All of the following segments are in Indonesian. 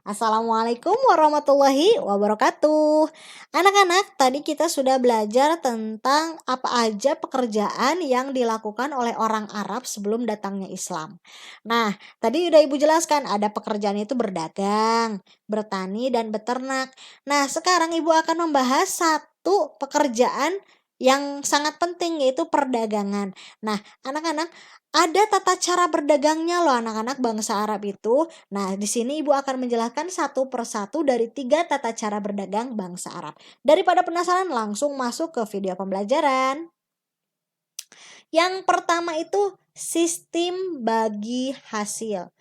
Assalamualaikum warahmatullahi wabarakatuh. Anak-anak, tadi kita sudah belajar tentang apa aja pekerjaan yang dilakukan oleh orang Arab sebelum datangnya Islam. Nah, tadi udah Ibu jelaskan ada pekerjaan itu berdagang, bertani, dan beternak. Nah, sekarang Ibu akan membahas satu pekerjaan yang sangat penting yaitu perdagangan. Nah, anak-anak, ada tata cara berdagangnya loh anak-anak bangsa Arab itu. Nah, di sini Ibu akan menjelaskan satu persatu dari 3 tata cara berdagang bangsa Arab. Daripada penasaran, langsung masuk ke video pembelajaran. Yang pertama itu sistem bagi hasil.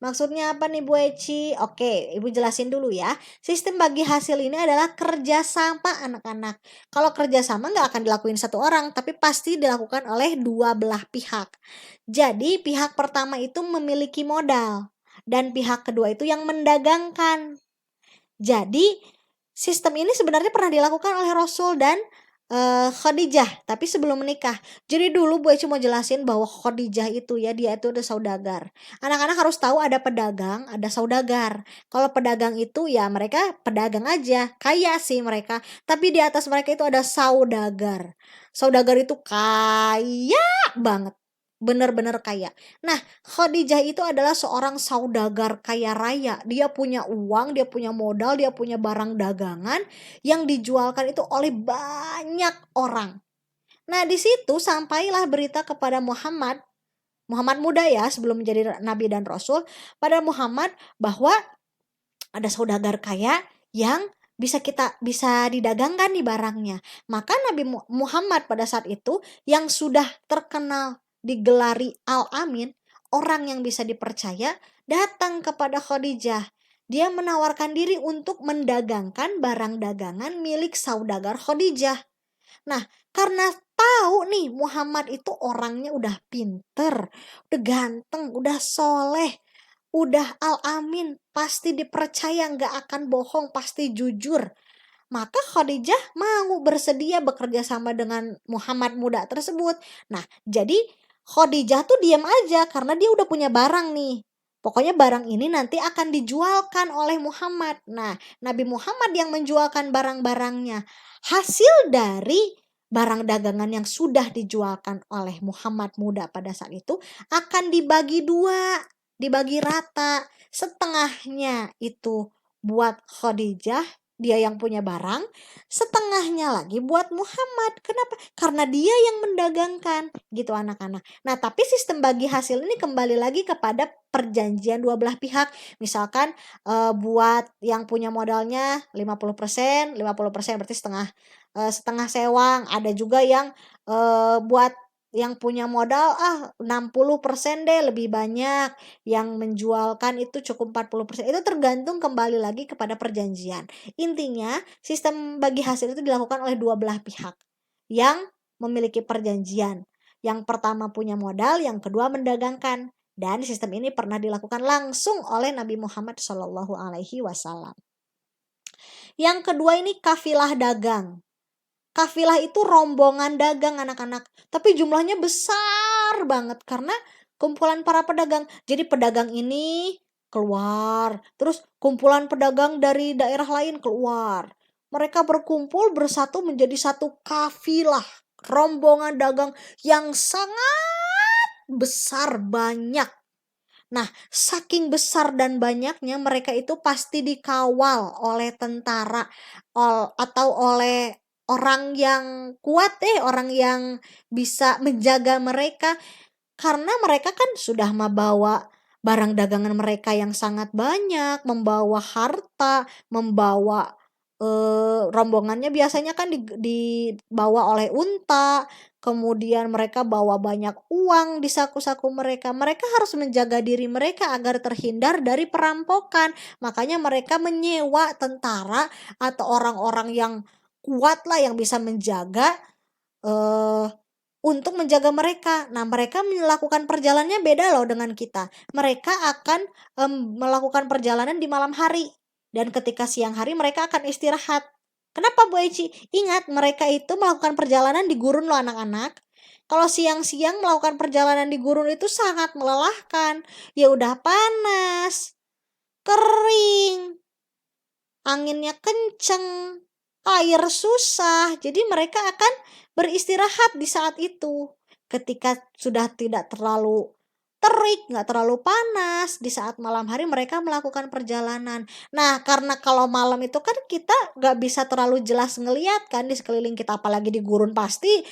Maksudnya apa nih Bu Eci? Oke, Ibu jelasin dulu ya. Sistem bagi hasil ini adalah kerjasama anak-anak. Kalau kerjasama nggak akan dilakuin satu orang, tapi pasti dilakukan oleh dua belah pihak. Jadi pihak pertama itu memiliki modal dan pihak kedua itu yang mendagangkan. Jadi sistem ini sebenarnya pernah dilakukan oleh Rasul dan Khadijah, tapi sebelum menikah. Jadi dulu Bu Eci mau jelasin bahwa Khadijah itu ya, dia itu ada saudagar. Anak-anak harus tahu ada pedagang, ada saudagar. Kalau pedagang itu ya mereka pedagang aja, kaya sih mereka. Tapi di atas mereka itu ada saudagar. Saudagar itu kaya banget. Benar-benar kaya. Nah, Khadijah itu adalah seorang saudagar kaya raya. Dia punya uang, dia punya modal, dia punya barang dagangan yang dijualkan itu oleh banyak orang. Nah, di situ sampailah berita kepada Muhammad, Muhammad muda ya, sebelum menjadi nabi dan rasul, pada Muhammad bahwa ada saudagar kaya yang bisa didagangkan di barangnya. Maka Nabi Muhammad pada saat itu yang sudah terkenal digelari Al-Amin, orang yang bisa dipercaya, datang kepada Khadijah. Dia menawarkan diri untuk mendagangkan barang dagangan milik saudagar Khadijah. Nah, karena tahu nih Muhammad itu orangnya udah pinter, udah ganteng, udah soleh, udah Al-Amin, pasti dipercaya, nggak akan bohong, pasti jujur. Maka Khadijah mau bersedia bekerja sama dengan Muhammad muda tersebut. Nah, jadi Khadijah tuh diam aja karena dia udah punya barang nih. Pokoknya barang ini nanti akan dijualkan oleh Muhammad. Nah, Nabi Muhammad yang menjualkan barang-barangnya. Hasil dari barang dagangan yang sudah dijualkan oleh Muhammad muda pada saat itu akan dibagi dua, dibagi rata. Setengahnya itu buat Khadijah, dia yang punya barang, setengahnya lagi buat Muhammad. Kenapa? Karena dia yang mendagangkan, gitu anak-anak. Nah, tapi sistem bagi hasil ini kembali lagi kepada perjanjian dua belah pihak. Misalkan buat yang punya modalnya 50%, 50% berarti setengah sewang. Ada juga yang buat yang punya modal 60% deh, lebih banyak. Yang menjualkan itu cukup 40%. Itu tergantung kembali lagi kepada perjanjian. Intinya, sistem bagi hasil itu dilakukan oleh dua belah pihak yang memiliki perjanjian. Yang pertama punya modal, yang kedua mendagangkan. Dan sistem ini pernah dilakukan langsung oleh Nabi Muhammad SAW. Yang kedua ini kafilah dagang. Kafilah itu rombongan dagang anak-anak, tapi jumlahnya besar banget karena kumpulan para pedagang. Jadi pedagang ini keluar, terus kumpulan pedagang dari daerah lain keluar. Mereka berkumpul bersatu menjadi satu kafilah, rombongan dagang yang sangat besar banyak. Nah, saking besar dan banyaknya mereka itu pasti dikawal oleh tentara atau oleh orang yang kuat orang yang bisa menjaga mereka. Karena mereka kan sudah membawa barang dagangan mereka yang sangat banyak, membawa harta, membawa rombongannya biasanya kan dibawa oleh unta, kemudian mereka bawa banyak uang di saku-saku mereka. Mereka harus menjaga diri mereka agar terhindar dari perampokan. Makanya mereka menyewa tentara atau orang-orang yang kuat lah yang bisa menjaga untuk menjaga mereka. Nah, mereka melakukan perjalanannya beda loh dengan kita. Mereka akan melakukan perjalanan di malam hari. Dan ketika siang hari mereka akan istirahat. Kenapa Bu Eci? Ingat, mereka itu melakukan perjalanan di gurun loh anak-anak. Kalau siang-siang melakukan perjalanan di gurun itu sangat melelahkan. Ya udah panas, kering, anginnya kenceng, air susah. Jadi mereka akan beristirahat di saat itu. Ketika sudah tidak terlalu terik, nggak terlalu panas, di saat malam hari mereka melakukan perjalanan. Nah, karena kalau malam itu kan kita nggak bisa terlalu jelas ngeliat kan di sekeliling kita, apalagi di gurun pasti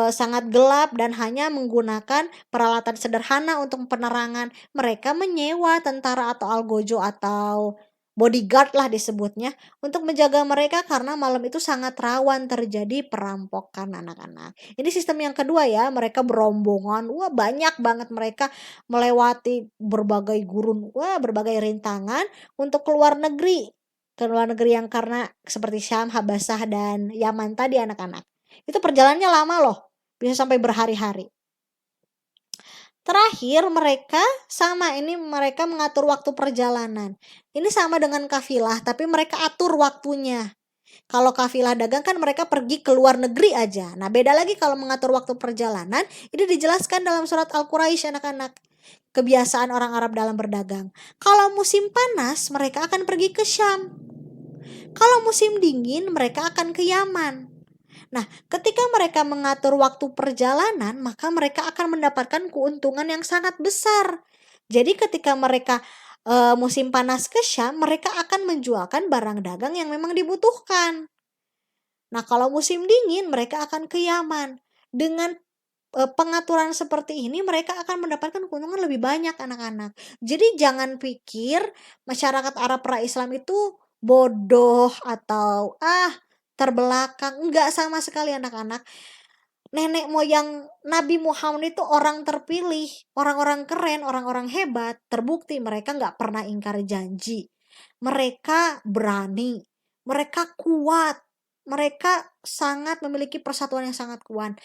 sangat gelap dan hanya menggunakan peralatan sederhana untuk penerangan. Mereka menyewa tentara atau algojo atau bodyguard lah disebutnya untuk menjaga mereka karena malam itu sangat rawan terjadi perampokan anak-anak. Ini sistem yang kedua ya, mereka berombongan, wah banyak banget mereka melewati berbagai gurun, wah berbagai rintangan untuk keluar negeri. Keluar negeri yang karena seperti Syam, Habasah, dan Yaman tadi anak-anak. Itu perjalanannya lama loh, bisa sampai berhari-hari. Terakhir mereka sama ini mereka mengatur waktu perjalanan. Ini sama dengan kafilah tapi mereka atur waktunya. Kalau kafilah dagang kan mereka pergi ke luar negeri aja. Nah, beda lagi kalau mengatur waktu perjalanan, ini dijelaskan dalam surat Al-Quraisy anak-anak. Kebiasaan orang Arab dalam berdagang. Kalau musim panas, mereka akan pergi ke Syam. Kalau musim dingin, mereka akan ke Yaman. Nah, ketika mereka mengatur waktu perjalanan, maka mereka akan mendapatkan keuntungan yang sangat besar. Jadi ketika mereka musim panas ke Syam, mereka akan menjualkan barang dagang yang memang dibutuhkan. Nah, kalau musim dingin mereka akan ke Yaman. Dengan pengaturan seperti ini mereka akan mendapatkan keuntungan lebih banyak anak-anak. Jadi jangan pikir masyarakat Arab pra-Islam itu bodoh atau terbelakang, enggak sama sekali anak-anak. Nenek moyang Nabi Muhammad itu orang terpilih, orang-orang keren, orang-orang hebat. Terbukti mereka nggak pernah ingkar janji. Mereka berani, mereka kuat, mereka sangat memiliki persatuan yang sangat kuat.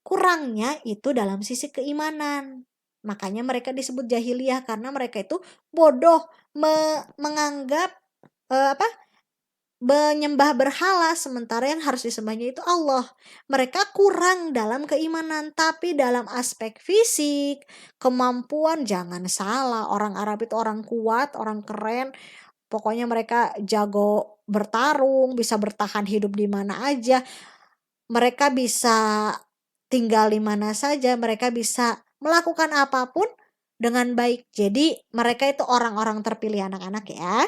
Kurangnya itu dalam sisi keimanan. Makanya mereka disebut jahiliyah karena mereka itu bodoh menganggap apa? Menyembah berhala sementara yang harus disembahnya itu Allah. Mereka kurang dalam keimanan tapi dalam aspek fisik, kemampuan jangan salah. Orang Arab itu orang kuat, orang keren. Pokoknya mereka jago bertarung, bisa bertahan hidup di mana aja. Mereka bisa tinggal di mana saja, mereka bisa melakukan apapun dengan baik. Jadi mereka itu orang-orang terpilih anak-anak ya.